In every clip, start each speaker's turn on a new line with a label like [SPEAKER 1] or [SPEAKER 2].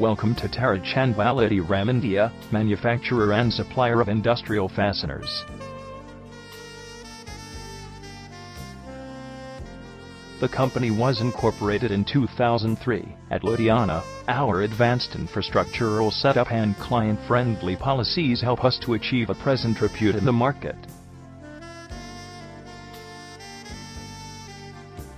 [SPEAKER 1] Welcome to Tarachan Walaiti Ram India, manufacturer and supplier of industrial fasteners. The company was incorporated in 2003. At Ludhiana, our advanced infrastructural setup and client-friendly policies help us to achieve a present repute in the market.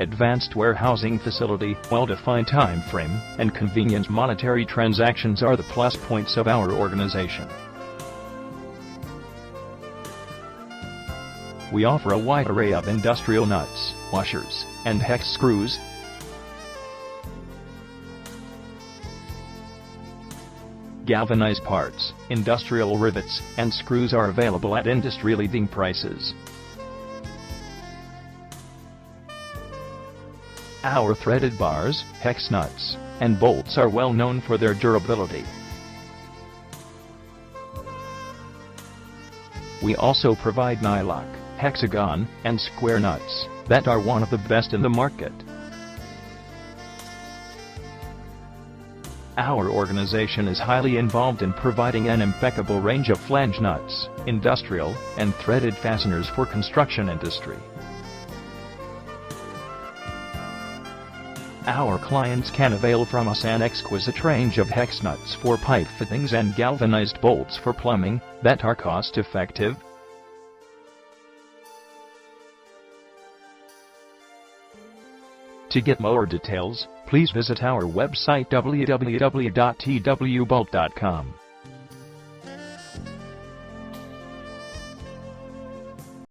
[SPEAKER 1] Advanced warehousing facility, well-defined time frame, and convenient monetary transactions are the plus points of our organization. We offer a wide array of industrial nuts, washers, and hex screws. Galvanized parts, industrial rivets, and screws are available at industry-leading prices. Our threaded bars, hex nuts, and bolts are well known for their durability. We also provide nylock, hexagon, and square nuts that are one of the best in the market. Our organization is highly involved in providing an impeccable range of flange nuts, industrial, and threaded fasteners for construction industry. Our clients can avail from us an exquisite range of hex nuts for pipe fittings and galvanized bolts for plumbing that are cost-effective. To get more details, please visit our website www.twbolt.com.